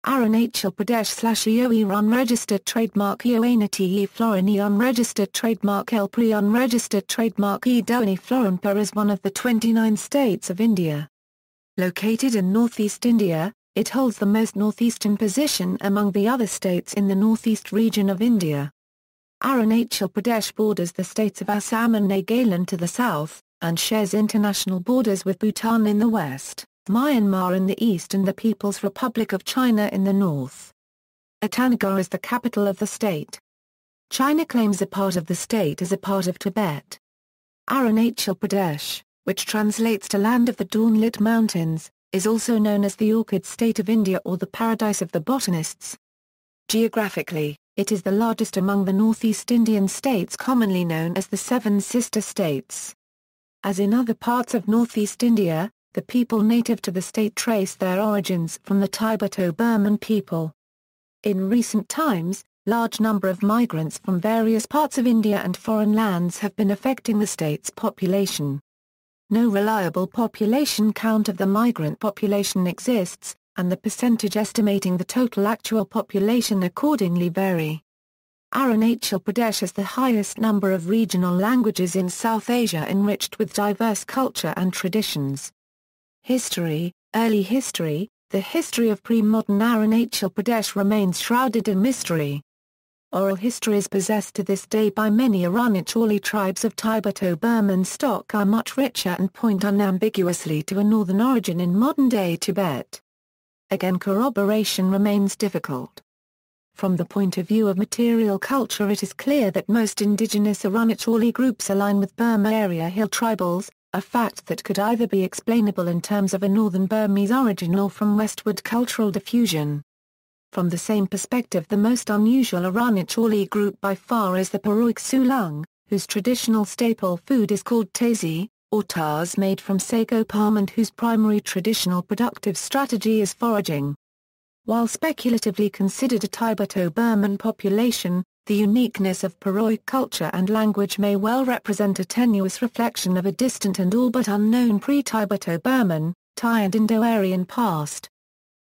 Arunachal Pradesh/EOE unregistered trademark Ioanati Florani unregistered trademark Elpri unregistered trademark Edoni Florinpa is one of the 29 states of India. Located in northeast India, it holds the most northeastern position among the other states in the northeast region of India. Arunachal Pradesh borders the states of Assam and Nagaland to the south, and shares international borders with Bhutan in the west, Myanmar in the east and the People's Republic of China in the north. Itanagar is the capital of the state. China claims a part of the state as a part of Tibet. Arunachal Pradesh, which translates to Land of the Dawn-lit Mountains, is also known as the Orchid State of India or the Paradise of the Botanists. Geographically, it is the largest among the northeast Indian states commonly known as the Seven Sister States. As in other parts of northeast India, the people native to the state trace their origins from the Tibeto-Burman people. In recent times, large number of migrants from various parts of India and foreign lands have been affecting the state's population. No reliable population count of the migrant population exists, and the percentage estimating the total actual population accordingly vary. Arunachal Pradesh has the highest number of regional languages in South Asia enriched with diverse culture and traditions. History. Early history. The history of pre-modern Arunachal Pradesh remains shrouded in mystery. Oral history is possessed to this day by many Arunachali tribes of Tibeto-Burman stock are much richer and point unambiguously to a northern origin in modern-day Tibet. Again, corroboration remains difficult. From the point of view of material culture, it is clear that most indigenous Arunachali groups align with Burma area hill tribals, a fact that could either be explainable in terms of a northern Burmese origin or from westward cultural diffusion. From the same perspective, the most unusual Arunachali group by far is the Paroik Sulung, whose traditional staple food is called tazi, or tars made from sago palm and whose primary traditional productive strategy is foraging. While speculatively considered a Tibeto-Burman population, the uniqueness of Paroik culture and language may well represent a tenuous reflection of a distant and all but unknown pre-Tibeto-Burman, Thai and Indo-Aryan past.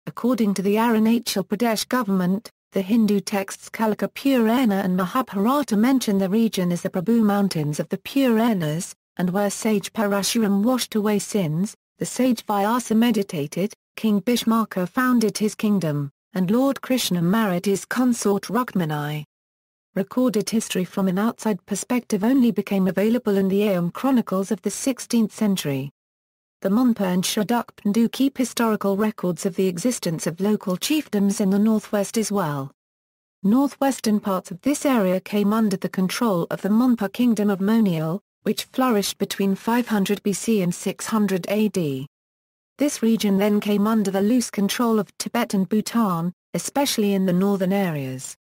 According to the Arunachal Pradesh government, the Hindu texts Kalika Purana and Mahabharata mention the region as the Prabhu Mountains of the Puranas, and where sage Parashuram washed away sins, the sage Vyasa meditated, King Bhishmaka founded his kingdom, and Lord Krishna married his consort Rukmini. Recorded history from an outside perspective only became available in the Aum chronicles of the 16th century. The Monpa and Shadukpandu keep historical records of the existence of local chiefdoms in the northwest as well. Northwestern parts of this area came under the control of the Monpa Kingdom of Monial, which flourished between 500 BC and 600 AD. This region then came under the loose control of Tibet and Bhutan, especially in the northern areas.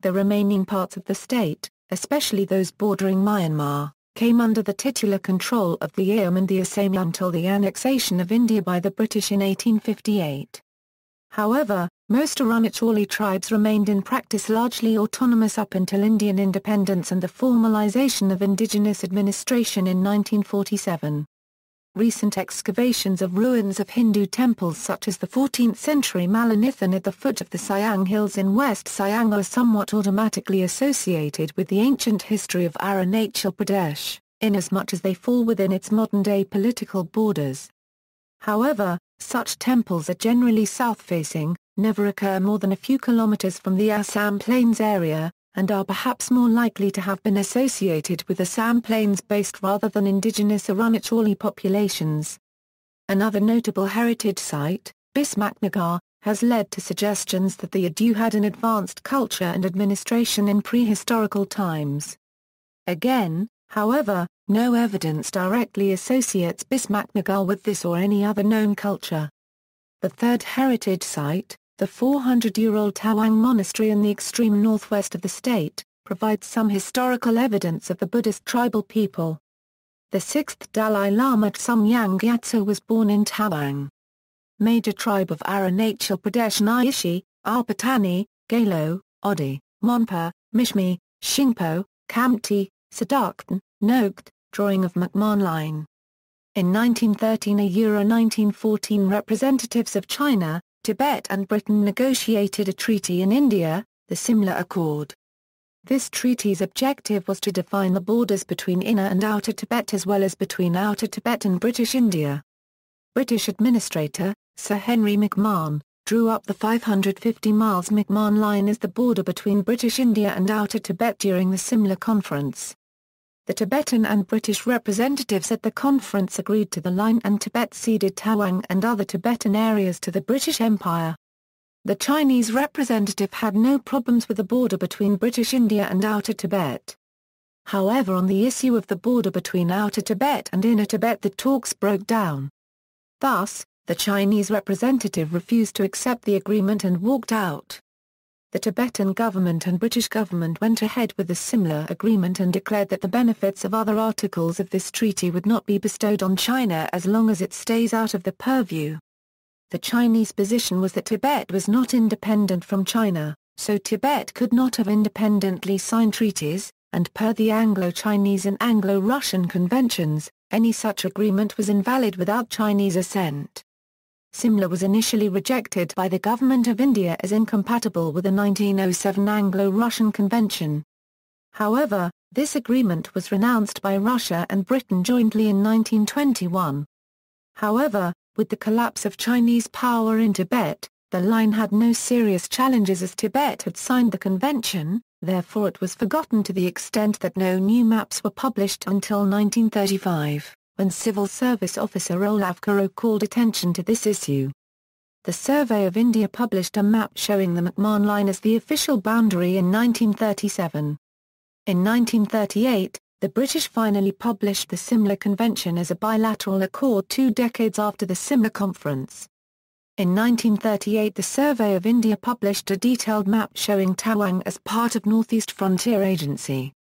The remaining parts of the state, especially those bordering Myanmar, came under the titular control of the Aum and the Assam until the annexation of India by the British in 1858. However, most Arunachali tribes remained in practice largely autonomous up until Indian independence and the formalization of indigenous administration in 1947. Recent excavations of ruins of Hindu temples such as the 14th-century Malanithan at the foot of the Siang Hills in West Siang are somewhat automatically associated with the ancient history of Arunachal Pradesh, inasmuch as they fall within its modern-day political borders. However, such temples are generally south-facing, never occur more than a few kilometers from the Assam Plains area, and are perhaps more likely to have been associated with Assam Plains-based rather than indigenous Arunachali populations. Another notable heritage site, Bismarcknagar, has led to suggestions that the Adu had an advanced culture and administration in prehistorical times. Again, however, no evidence directly associates Bismarcknagar with this or any other known culture. The third heritage site, the 400-year-old Tawang Monastery in the extreme northwest of the state, provides some historical evidence of the Buddhist tribal people. The sixth Dalai Lama Tsumgyang Gyatso was born in Tawang. Major tribe of Arunachal Pradesh Nyishi, Alpatani, Galo, Odi, Monpa, Mishmi, Shingpo, Khamti, Sadaktan, Nogt, drawing of McMahon line. In 1913 1914 representatives of China, Tibet and Britain negotiated a treaty in India, the Simla Accord. This treaty's objective was to define the borders between Inner and Outer Tibet as well as between Outer Tibet and British India. British Administrator, Sir Henry McMahon, drew up the 550 miles McMahon Line as the border between British India and Outer Tibet during the Simla Conference. The Tibetan and British representatives at the conference agreed to the line and Tibet ceded Tawang and other Tibetan areas to the British Empire. The Chinese representative had no problems with the border between British India and Outer Tibet. However, on the issue of the border between Outer Tibet and Inner Tibet, the talks broke down. Thus, the Chinese representative refused to accept the agreement and walked out. The Tibetan government and British government went ahead with the Simla Agreement and declared that the benefits of other articles of this treaty would not be bestowed on China as long as it stays out of the purview. The Chinese position was that Tibet was not independent from China, so Tibet could not have independently signed treaties, and per the Anglo-Chinese and Anglo-Russian conventions, any such agreement was invalid without Chinese assent. Simla was initially rejected by the Government of India as incompatible with the 1907 Anglo-Russian Convention. However, this agreement was renounced by Russia and Britain jointly in 1921. However, with the collapse of Chinese power in Tibet, the line had no serious challenges as Tibet had signed the convention, therefore it was forgotten to the extent that no new maps were published until 1935. When Civil Service Officer Olaf Karo called attention to this issue. The Survey of India published a map showing the McMahon Line as the official boundary in 1937. In 1938, the British finally published the Simla Convention as a bilateral accord 2 decades after the Simla Conference. In 1938, the Survey of India published a detailed map showing Tawang as part of Northeast Frontier Agency.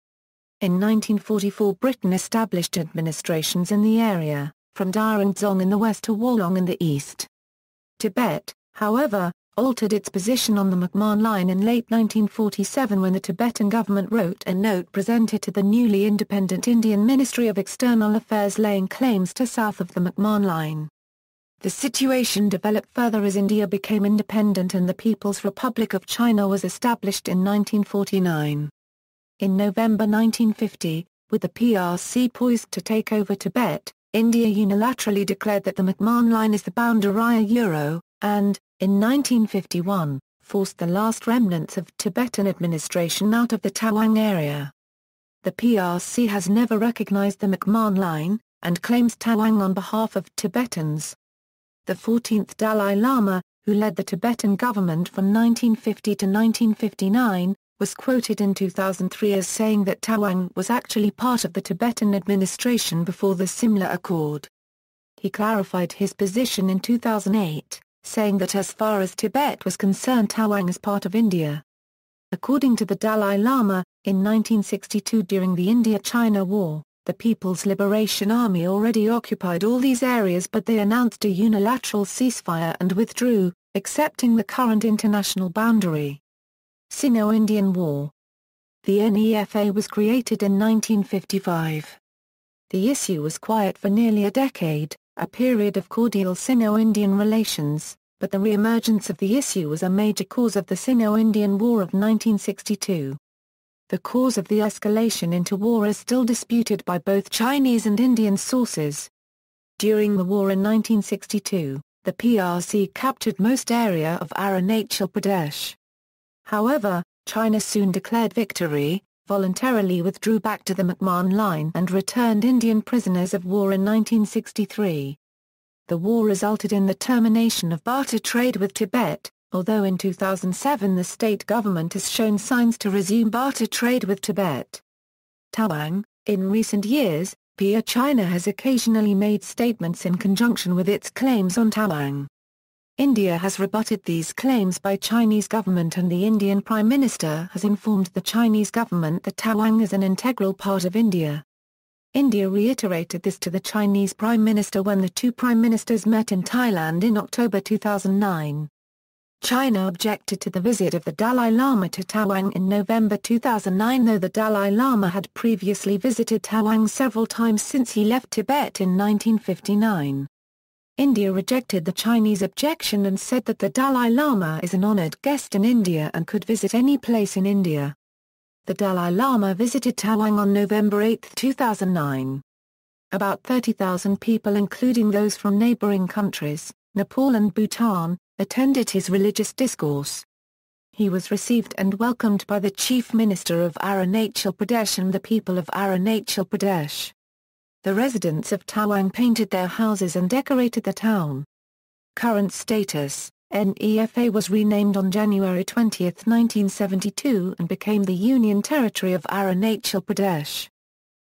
In 1944, Britain established administrations in the area, from Darang Dzong in the west to Wolong in the east. Tibet, however, altered its position on the McMahon Line in late 1947 when the Tibetan government wrote a note presented to the newly independent Indian Ministry of External Affairs laying claims to south of the McMahon Line. The situation developed further as India became independent and the People's Republic of China was established in 1949. In November 1950, with the PRC poised to take over Tibet, India unilaterally declared that the McMahon Line is the boundary and, in 1951, forced the last remnants of Tibetan administration out of the Tawang area. The PRC has never recognized the McMahon Line, and claims Tawang on behalf of Tibetans. The 14th Dalai Lama, who led the Tibetan government from 1950 to 1959, was quoted in 2003 as saying that Tawang was actually part of the Tibetan administration before the Simla Accord. He clarified his position in 2008, saying that as far as Tibet was concerned, Tawang is part of India. According to the Dalai Lama, in 1962 during the India-China War, the People's Liberation Army already occupied all these areas, but they announced a unilateral ceasefire and withdrew, accepting the current international boundary. SinoIndian War. The NEFA was created in 1955. The issue was quiet for nearly a decade, a period of cordial Sino-Indian relations, but the re-emergence of the issue was a major cause of the Sino-Indian War of 1962. The cause of the escalation into war is still disputed by both Chinese and Indian sources. During the war in 1962, the PRC captured most area of Arunachal Pradesh. However, China soon declared victory, voluntarily withdrew back to the McMahon Line and returned Indian prisoners of war in 1963. The war resulted in the termination of barter trade with Tibet, although in 2007 the state government has shown signs to resume barter trade with Tibet. Tawang. In recent years, China has occasionally made statements in conjunction with its claims on Tawang. India has rebutted these claims by Chinese government, and the Indian Prime Minister has informed the Chinese government that Tawang is an integral part of India. India reiterated this to the Chinese Prime Minister when the two Prime Ministers met in Thailand in October 2009. China objected to the visit of the Dalai Lama to Tawang in November 2009, though the Dalai Lama had previously visited Tawang several times since he left Tibet in 1959. India rejected the Chinese objection and said that the Dalai Lama is an honored guest in India and could visit any place in India. The Dalai Lama visited Tawang on November 8, 2009. About 30,000 people, including those from neighboring countries, Nepal and Bhutan, attended his religious discourse. He was received and welcomed by the Chief Minister of Arunachal Pradesh and the people of Arunachal Pradesh. The residents of Tawang painted their houses and decorated the town. Current status: NEFA was renamed on January 20, 1972 and became the Union Territory of Arunachal Pradesh.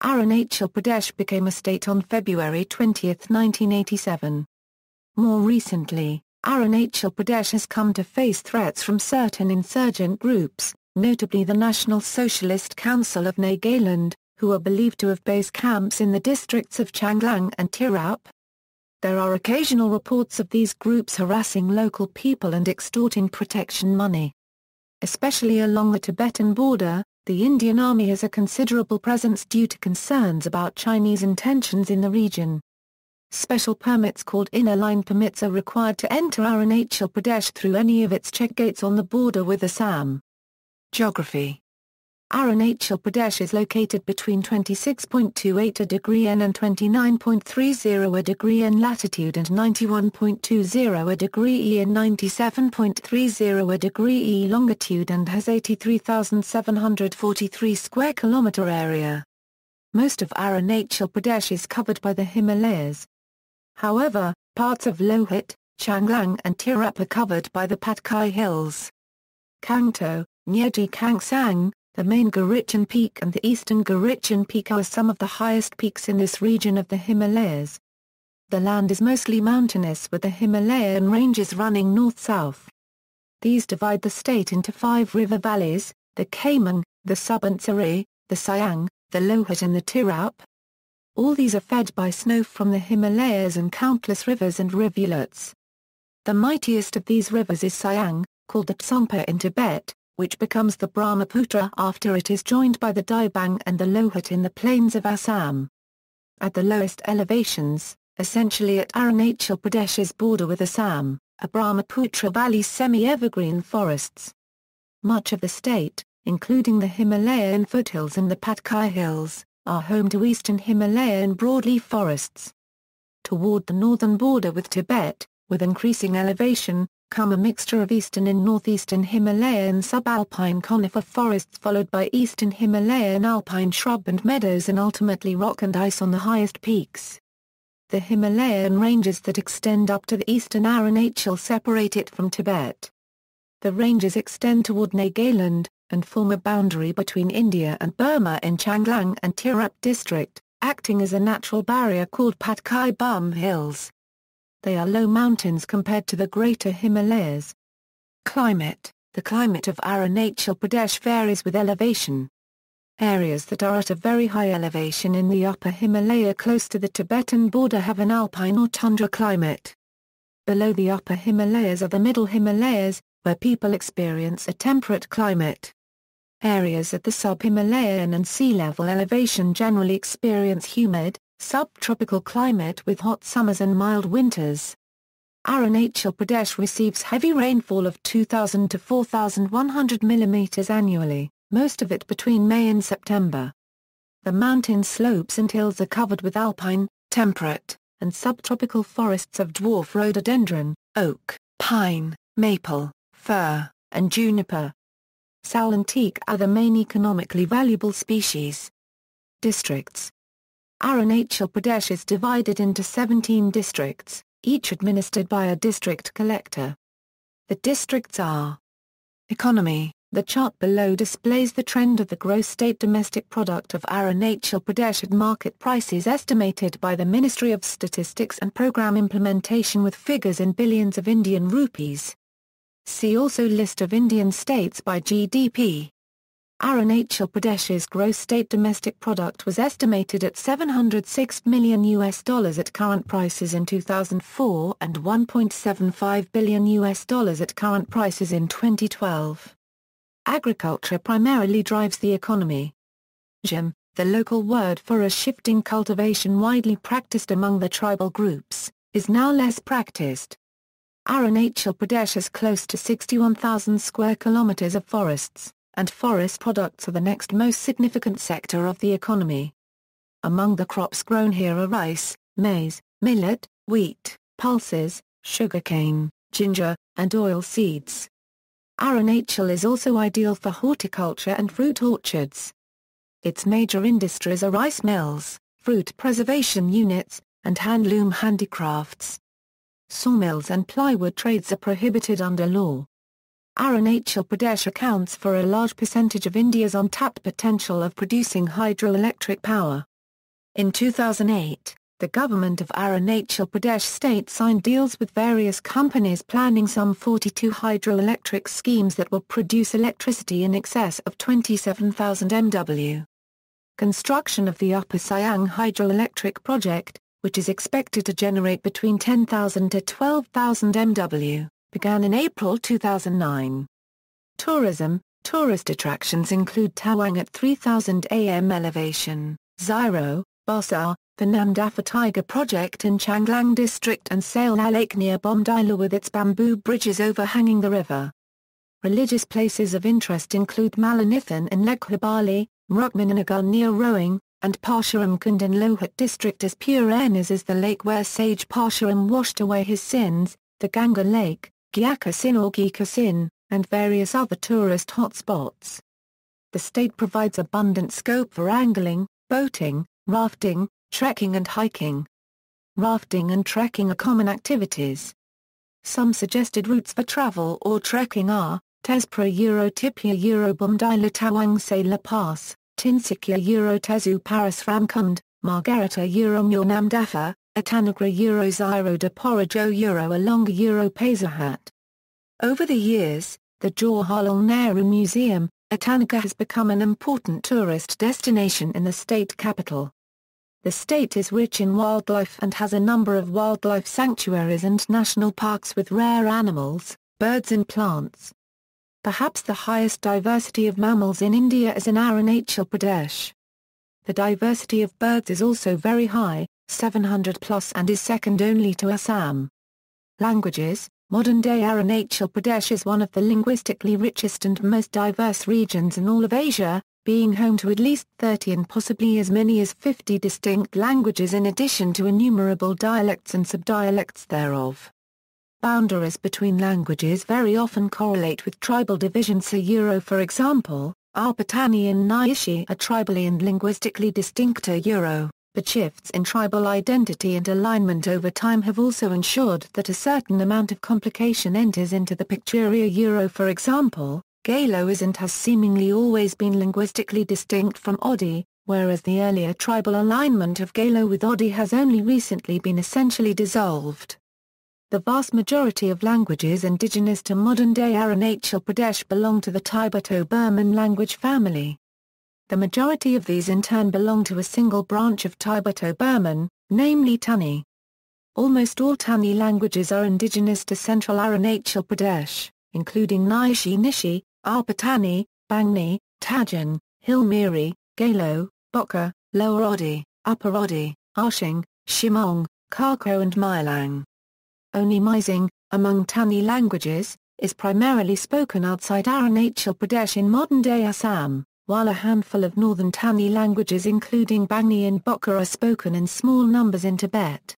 Arunachal Pradesh became a state on February 20, 1987. More recently, Arunachal Pradesh has come to face threats from certain insurgent groups, notably the National Socialist Council of Nagaland, who are believed to have base camps in the districts of Changlang and Tirap. There are occasional reports of these groups harassing local people and extorting protection money. Especially along the Tibetan border, the Indian Army has a considerable presence due to concerns about Chinese intentions in the region. Special permits called inner line permits are required to enter Arunachal Pradesh through any of its check gates on the border with Assam. Geography: Arunachal Pradesh is located between 26.28° N and 29.30° N latitude and 91.20° E and 97.30° E longitude and has 83,743 square kilometre area. Most of Arunachal Pradesh is covered by the Himalayas. However, parts of Lohit, Changlang and Tirap are covered by the Patkai Hills. Kangto, Nyeji Kangsang, the main Garichun Peak and the eastern Garichun Peak are some of the highest peaks in this region of the Himalayas. The land is mostly mountainous with the Himalayan ranges running north-south. These divide the state into 5 river valleys: the Kameng, the Subansiri, the Siang, the Lohit and the Tirap. All these are fed by snow from the Himalayas and countless rivers and rivulets. The mightiest of these rivers is Siang, called the Tsongpa in Tibet, which becomes the Brahmaputra after it is joined by the Dibang and the Lohit in the plains of Assam. At the lowest elevations, essentially at Arunachal Pradesh's border with Assam, are Brahmaputra Valley's semi-evergreen forests. Much of the state, including the Himalayan foothills and the Patkai Hills, are home to eastern Himalayan broadleaf forests. Toward the northern border with Tibet, with increasing elevation, come a mixture of eastern and northeastern Himalayan subalpine conifer forests followed by eastern Himalayan alpine shrub and meadows and ultimately rock and ice on the highest peaks. The Himalayan ranges that extend up to the eastern Arunachal separate it from Tibet. The ranges extend toward Nagaland, and form a boundary between India and Burma in Changlang and Tirap district, acting as a natural barrier called Patkai Bum Hills. They are low mountains compared to the greater Himalayas. Climate: the climate of Arunachal Pradesh varies with elevation. Areas that are at a very high elevation in the upper Himalaya close to the Tibetan border have an alpine or tundra climate. Below the upper Himalayas are the middle Himalayas, where people experience a temperate climate. Areas at the sub-Himalayan and sea level elevation generally experience humid, subtropical climate with hot summers and mild winters. Arunachal Pradesh receives heavy rainfall of 2,000 to 4,100 mm annually, most of it between May and September. The mountain slopes and hills are covered with alpine, temperate, and subtropical forests of dwarf rhododendron, oak, pine, maple, fir, and juniper. Sal and teak are the main economically valuable species. Districts: Arunachal Pradesh is divided into 17 districts, each administered by a district collector. The districts are: Economy. The chart below displays the trend of the gross state domestic product of Arunachal Pradesh at market prices estimated by the Ministry of Statistics and Program Implementation with figures in billions of Indian rupees. See also List of Indian states by GDP. Arunachal Pradesh's gross state domestic product was estimated at $706 million at current prices in 2004 and $1.75 billion at current prices in 2012. Agriculture primarily drives the economy. Jam, the local word for a shifting cultivation widely practiced among the tribal groups, is now less practiced. Arunachal Pradesh has close to 61,000 square kilometers of forests, and forest products are the next most significant sector of the economy. Among the crops grown here are rice, maize, millet, wheat, pulses, sugarcane, ginger, and oil seeds. Arunachal is also ideal for horticulture and fruit orchards. Its major industries are rice mills, fruit preservation units, and handloom handicrafts. Sawmills and plywood trades are prohibited under law. Arunachal Pradesh accounts for a large percentage of India's untapped potential of producing hydroelectric power. In 2008, the government of Arunachal Pradesh state signed deals with various companies planning some 42 hydroelectric schemes that will produce electricity in excess of 27,000 MW. Construction of the Upper Siang hydroelectric project, which is expected to generate between 10,000 to 12,000 MW, began in April 2009. Tourism. Tourist attractions include Tawang at 3,000 am elevation, Ziro, Basar, the Namdapha Tiger Project in Changlang District and Sailna Lake near Bomdila with its bamboo bridges overhanging the river. Religious places of interest include Malanithan in Lekhwabali, Rukmanagar near Rowing, and Parshuramkund in Lohit District as Puranas is the lake where sage Parshuram washed away his sins, the Ganga Lake, Gyakasin or Gikasin, and various other tourist hotspots. The state provides abundant scope for angling, boating, rafting, trekking and hiking. Rafting and trekking are common activities. Some suggested routes for travel or trekking are, Tezpur Tipya Bomdila Tawang Sailor Pass, Tinsukia Tezu Parasramkund, Margarita Mur Namdapha, Itanagar Ziro de Porijo Alonga Pazahat. Over the years, the Jawaharlal Nehru Museum, Itanagar has become an important tourist destination in the state capital. The state is rich in wildlife and has a number of wildlife sanctuaries and national parks with rare animals, birds and plants. Perhaps the highest diversity of mammals in India is in Arunachal Pradesh. The diversity of birds is also very high, 700 plus, and is second only to Assam. Languages. Modern-day Arunachal Pradesh is one of the linguistically richest and most diverse regions in all of Asia, being home to at least 30 and possibly as many as 50 distinct languages in addition to innumerable dialects and subdialects thereof. Boundaries between languages very often correlate with tribal division. For example, Arpatani and Naishi are tribally and linguistically distinct, but shifts in tribal identity and alignment over time have also ensured that a certain amount of complication enters into the picture. For example, Galo is and has seemingly always been linguistically distinct from Odi, whereas the earlier tribal alignment of Galo with Odi has only recently been essentially dissolved. The vast majority of languages indigenous to modern-day Arunachal Pradesh belong to the Tibeto-Burman language family. The majority of these in turn belong to a single branch of Tibeto-Burman, namely Tani. Almost all Tani languages are indigenous to central Arunachal Pradesh, including Naishi Nishi, Arpatani, Bangni, Tajan, Hilmiri, Galo, Boka, Lower Odi, Upper Odi, Arshing, Shimong, Kako and Mailang. Only Mising, among Tani languages, is primarily spoken outside Arunachal Pradesh in modern-day Assam, while a handful of northern Tani languages including Bangni and Boka are spoken in small numbers in Tibet.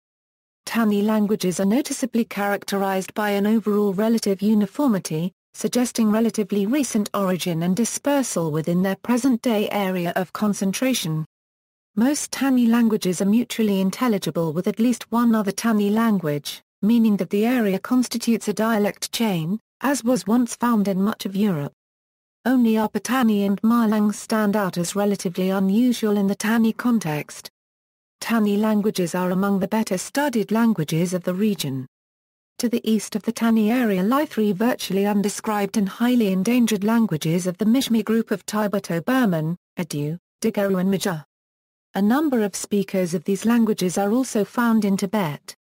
Tani languages are noticeably characterized by an overall relative uniformity, suggesting relatively recent origin and dispersal within their present-day area of concentration. Most Tani languages are mutually intelligible with at least one other Tani language, meaning that the area constitutes a dialect chain, as was once found in much of Europe. Only Arpatani and Mailang stand out as relatively unusual in the Tani context. Tani languages are among the better-studied languages of the region. To the east of the Tani area lie three virtually undescribed and highly endangered languages of the Mishmi group of Tibeto-Burman, Adu, Digaru and Maja. A number of speakers of these languages are also found in Tibet.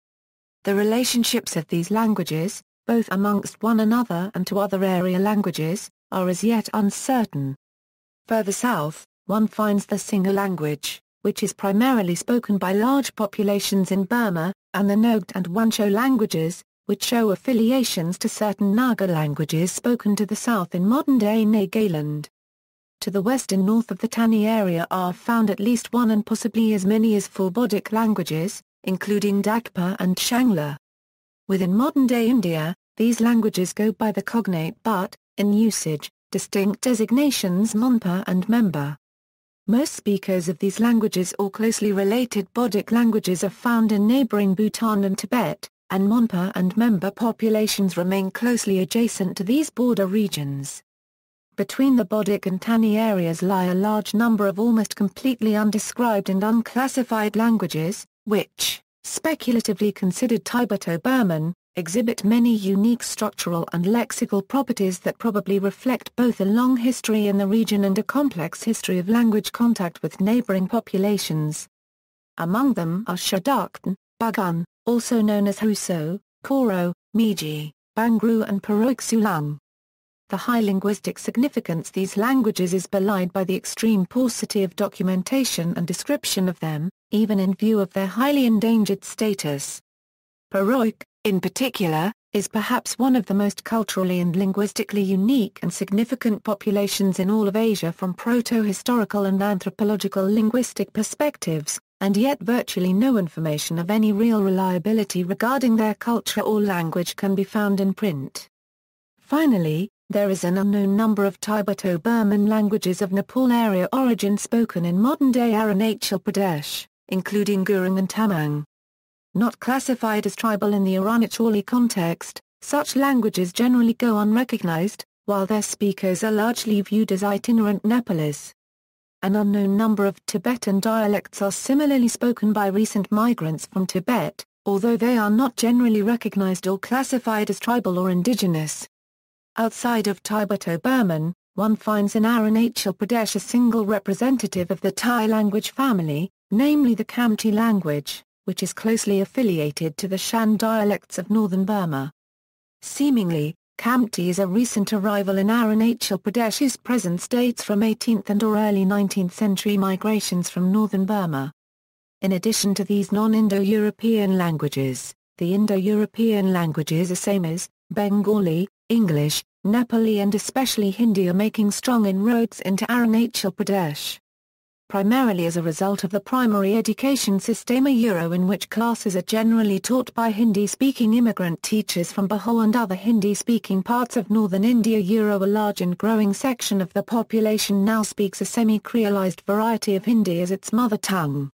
The relationships of these languages, both amongst one another and to other area languages, are as yet uncertain. Further south, one finds the Singa language, which is primarily spoken by large populations in Burma, and the Nogat and Wancho languages, which show affiliations to certain Naga languages spoken to the south in modern-day Nagaland. To the west and north of the Tani area are found at least one and possibly as many as four Bodic languages, including Dakpa and Shangla. Within modern-day India, these languages go by the cognate but, in usage, distinct designations Monpa and Memba. Most speakers of these languages or closely related Bodic languages are found in neighboring Bhutan and Tibet, and Monpa and Memba populations remain closely adjacent to these border regions. Between the Bodic and Tani areas lie a large number of almost completely undescribed and unclassified languages, which, speculatively considered Tibeto-Burman, exhibit many unique structural and lexical properties that probably reflect both a long history in the region and a complex history of language contact with neighboring populations. Among them are Shadaktan, Bagan, also known as Huso, Koro, Miji, Bangru and Paroik-Sulang. The high linguistic significance these languages is belied by the extreme paucity of documentation and description of them, even in view of their highly endangered status. Paroik, in particular, is perhaps one of the most culturally and linguistically unique and significant populations in all of Asia from proto-historical and anthropological linguistic perspectives, and yet virtually no information of any real reliability regarding their culture or language can be found in print. Finally, there is an unknown number of Tibeto-Burman languages of Nepal area origin spoken in modern-day Arunachal Pradesh, including Gurung and Tamang. Not classified as tribal in the Arunachali context, such languages generally go unrecognized, while their speakers are largely viewed as itinerant Nepalese. An unknown number of Tibetan dialects are similarly spoken by recent migrants from Tibet, although they are not generally recognized or classified as tribal or indigenous. Outside of Tibeto-Burman, one finds in Arunachal Pradesh a single representative of the Thai language family, namely the Khamti language, which is closely affiliated to the Shan dialects of northern Burma. Seemingly, Khamti is a recent arrival in Arunachal Pradesh whose presence dates from 18th and or early 19th century migrations from northern Burma. In addition to these non-Indo-European languages, the Indo-European languages Assamese, Bengali, English, Nepali and especially Hindi are making strong inroads into Arunachal Pradesh. Primarily as a result of the primary education system in which classes are generally taught by Hindi-speaking immigrant teachers from Bihar and other Hindi-speaking parts of northern India. A large and growing section of the population now speaks a semi-creolized variety of Hindi as its mother tongue.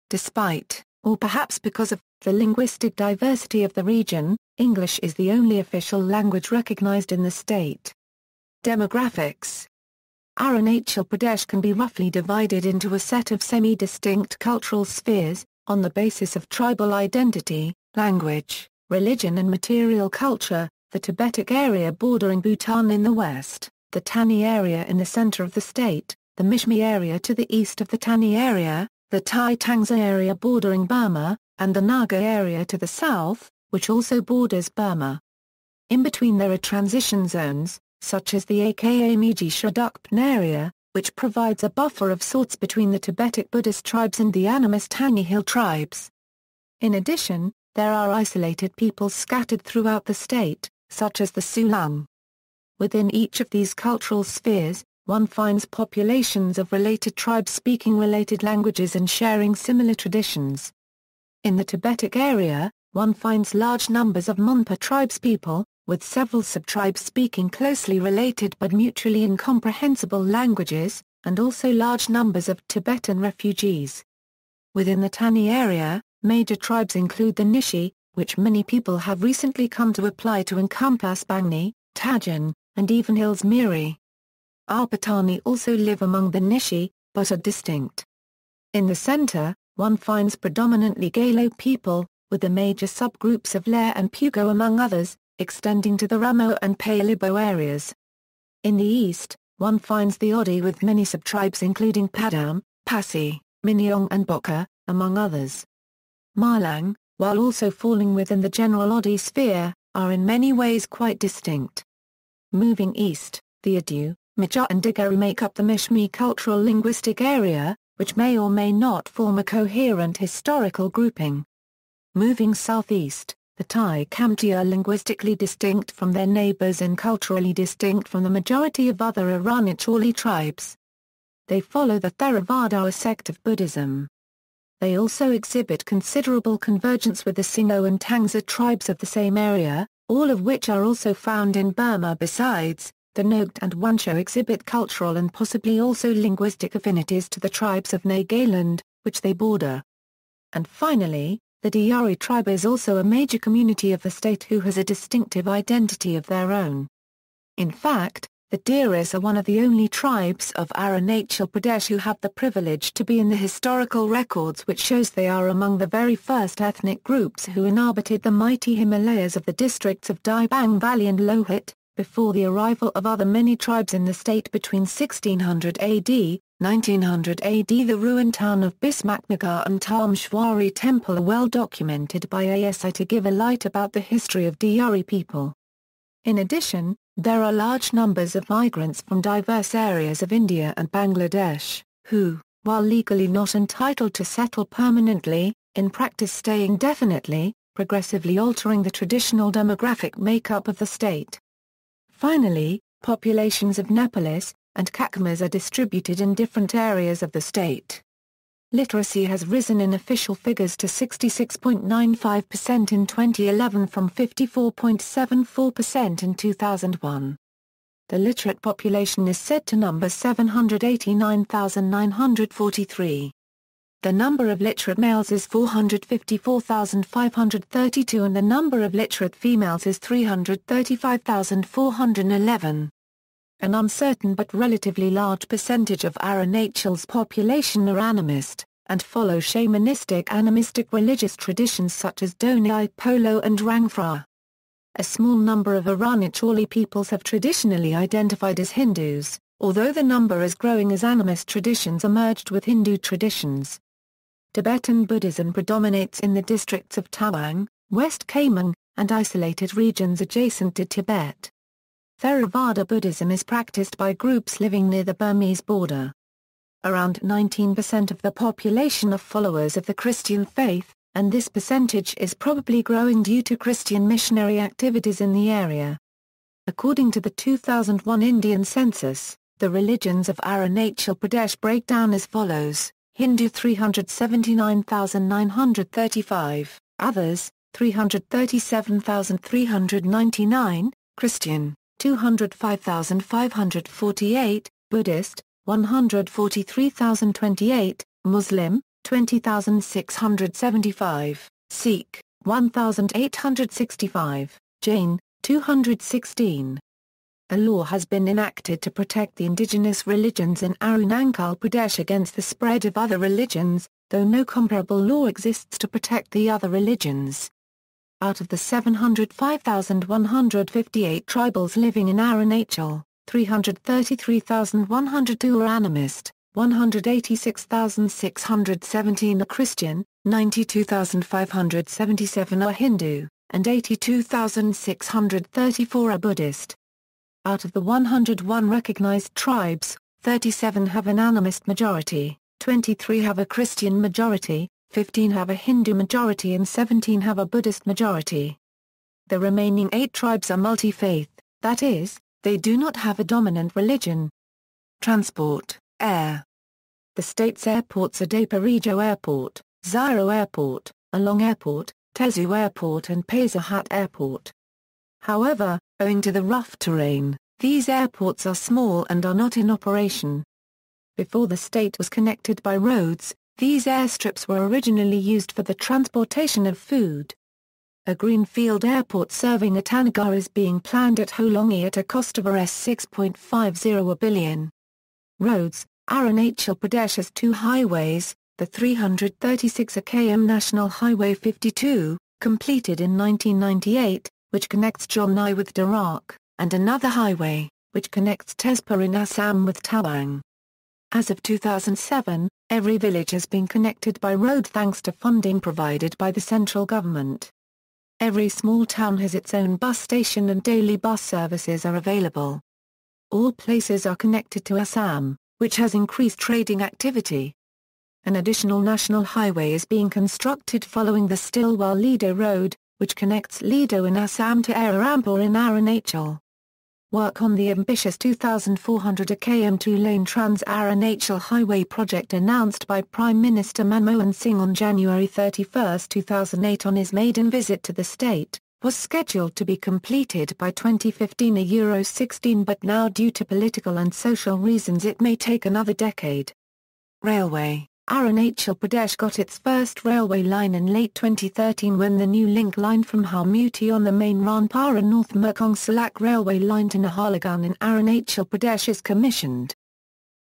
Despite, or perhaps because of, the linguistic diversity of the region, English is the only official language recognized in the state. Demographics. Arunachal Pradesh can be roughly divided into a set of semi-distinct cultural spheres, on the basis of tribal identity, language, religion and material culture, the Tibetic area bordering Bhutan in the west, the Tani area in the center of the state, the Mishmi area to the east of the Tani area, the Thai Tangsa area bordering Burma, and the Naga area to the south, which also borders Burma. In between there are transition zones, such as the aka Miji Shadakpan area, which provides a buffer of sorts between the Tibetic Buddhist tribes and the animist Tangi Hill tribes. In addition, there are isolated peoples scattered throughout the state, such as the Sulang. Within each of these cultural spheres, one finds populations of related tribes speaking related languages and sharing similar traditions. In the Tibetic area, one finds large numbers of Monpa tribespeople, with several subtribes speaking closely related but mutually incomprehensible languages, and also large numbers of Tibetan refugees. Within the Tani area, major tribes include the Nishi, which many people have recently come to apply to encompass Bangni, Tajan, and even Hills Miri. Arpatani also live among the Nishi, but are distinct. In the center, one finds predominantly Galo people, with the major subgroups of Lair and Pugo among others, extending to the Ramo and Pailibo areas. In the east, one finds the Odi with many subtribes including Padam, Pasi, Minyong and Boka, among others. Malang, while also falling within the general Odi sphere, are in many ways quite distinct. Moving east, the Adu, Maja and Digaru make up the Mishmi cultural linguistic area, which may or may not form a coherent historical grouping. Moving southeast, the Thai Khamti are linguistically distinct from their neighbors and culturally distinct from the majority of other Arunachali tribes. They follow the Theravada sect of Buddhism. They also exhibit considerable convergence with the Sino and Tangsa tribes of the same area, all of which are also found in Burma. Besides, the Nogat and Wancho exhibit cultural and possibly also linguistic affinities to the tribes of Nagaland, which they border. And finally, the Diari tribe is also a major community of the state who has a distinctive identity of their own. In fact, the Diaris are one of the only tribes of Arunachal Pradesh who have the privilege to be in the historical records, which shows they are among the very first ethnic groups who inhabited the mighty Himalayas of the districts of Dibang Valley and Lohit, before the arrival of other many tribes in the state between 1600 AD, 1900 AD. The ruined town of Bismaknagar and Tamshwari temple are well documented by ASI to give a light about the history of Diari people. In addition, there are large numbers of migrants from diverse areas of India and Bangladesh, who, while legally not entitled to settle permanently, in practice stay indefinitely, progressively altering the traditional demographic makeup of the state. Finally, populations of Nepalis and Kakamas are distributed in different areas of the state. Literacy has risen in official figures to 66.95% in 2011 from 54.74% in 2001. The literate population is said to number 789,943. The number of literate males is 454,532 and the number of literate females is 335,411. An uncertain but relatively large percentage of Arunachal's population are animist, and follow shamanistic animistic religious traditions such as Donai Polo and Rangphra. A small number of Arunachali peoples have traditionally identified as Hindus, although the number is growing as animist traditions are merged with Hindu traditions. Tibetan Buddhism predominates in the districts of Tawang, West Kameng, and isolated regions adjacent to Tibet. Theravada Buddhism is practiced by groups living near the Burmese border. Around 19% of the population are followers of the Christian faith, and this percentage is probably growing due to Christian missionary activities in the area. According to the 2001 Indian census, the religions of Arunachal Pradesh break down as follows: Hindu 379,935, others, 337,399, Christian, 205,548, Buddhist, 143,028, Muslim, 20,675, Sikh, 1,865, Jain, 216. A law has been enacted to protect the indigenous religions in Arunachal Pradesh against the spread of other religions, though no comparable law exists to protect the other religions. Out of the 705,158 tribals living in Arunachal, 333,102 are animist, 186,617 are Christian, 92,577 are Hindu, and 82,634 are Buddhist. Out of the 101 recognized tribes, 37 have an animist majority, 23 have a Christian majority, 15 have a Hindu majority and 17 have a Buddhist majority. The remaining 8 tribes are multi-faith, that is, they do not have a dominant religion. Transport, air. The state's airports are Daparijo Airport, Zairo Airport, Along Airport, Tezu Airport and Pasahat Airport. However, owing to the rough terrain, these airports are small and are not in operation. Before the state was connected by roads, these airstrips were originally used for the transportation of food. A greenfield airport serving Itanagar is being planned at Hollongi at a cost of Rs 6.50 billion. Roads. Arunachal Pradesh has 2 highways, the 336 km National Highway 52, completed in 1998, which connects Jomnai with Darak, and another highway, which connects Tezpur in Assam with Tawang. As of 2007, every village has been connected by road thanks to funding provided by the central government. Every small town has its own bus station and daily bus services are available. All places are connected to Assam, which has increased trading activity. An additional national highway is being constructed following the Stilwell-Lido Road, which connects Lido in Assam to Ararampur in Arunachal. Work on the ambitious 2,400 km two-lane Trans-Arunachal Highway project announced by Prime Minister Manmohan Singh on January 31, 2008 on his maiden visit to the state, was scheduled to be completed by 2015 €16 but now due to political and social reasons it may take another decade. Railway. Arunachal Pradesh got its first railway line in late 2013 when the new link line from Harmuti on the main Ranpura North Mekong Salak railway line to Nahalagun in Arunachal Pradesh is commissioned.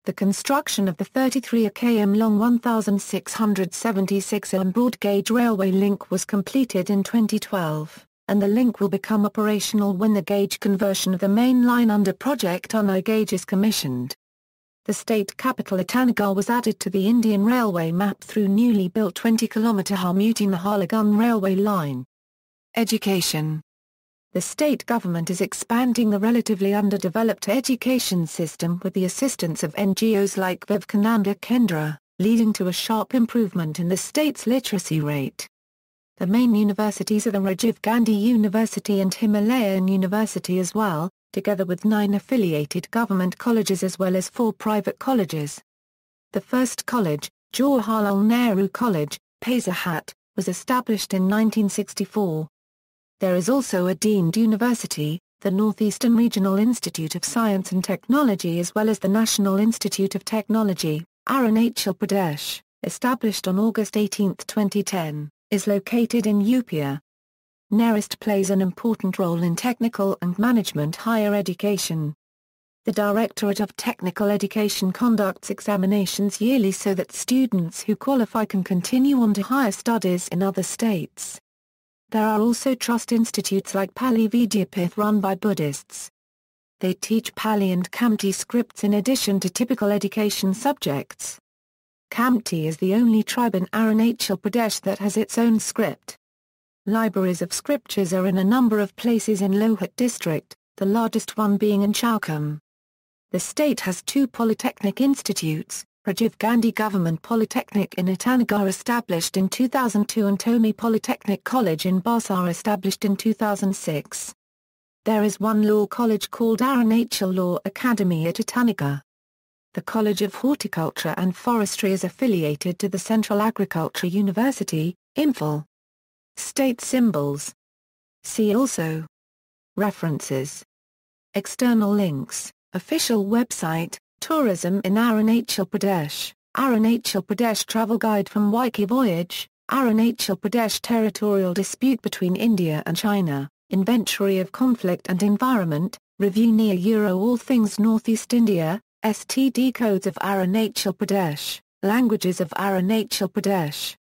The construction of the 33 km long 1,676 km broad gauge railway link was completed in 2012, and the link will become operational when the gauge conversion of the main line under Project Unna gauge is commissioned. The state capital Itanagar was added to the Indian railway map through newly built 20-km Harmuti-Nahalagun railway line. Education. The state government is expanding the relatively underdeveloped education system with the assistance of NGOs like Vivekananda Kendra, leading to a sharp improvement in the state's literacy rate. The main universities are the Rajiv Gandhi University and Himalayan University as well, together with 9 affiliated government colleges as well as 4 private colleges. The first college, Jawaharlal Nehru College, Paisarhat, was established in 1964. There is also a deemed university, the Northeastern Regional Institute of Science and Technology as well as the National Institute of Technology, Arunachal Pradesh, established on August 18, 2010, is located in Upia. NERIST plays an important role in technical and management higher education. The Directorate of Technical Education conducts examinations yearly so that students who qualify can continue on to higher studies in other states. There are also trust institutes like Pali Vidyapith run by Buddhists. They teach Pali and Khamti scripts in addition to typical education subjects. Khamti is the only tribe in Arunachal Pradesh that has its own script. Libraries of scriptures are in a number of places in Lohit district, the largest one being in Chowkham. The state has 2 polytechnic institutes, Rajiv Gandhi Government Polytechnic in Itanagar established in 2002 and Tomi Polytechnic College in Basar established in 2006. There is one law college called Arunachal Law Academy at Itanagar. The College of Horticulture and Forestry is affiliated to the Central Agriculture University, Imphal. State symbols. See also. References. External links, official website, Tourism in Arunachal Pradesh, Arunachal Pradesh Travel Guide from Wiki Voyage, Arunachal Pradesh Territorial Dispute between India and China, Inventory of Conflict and Environment, Review near Euro All Things Northeast India, STD Codes of Arunachal Pradesh, Languages of Arunachal Pradesh.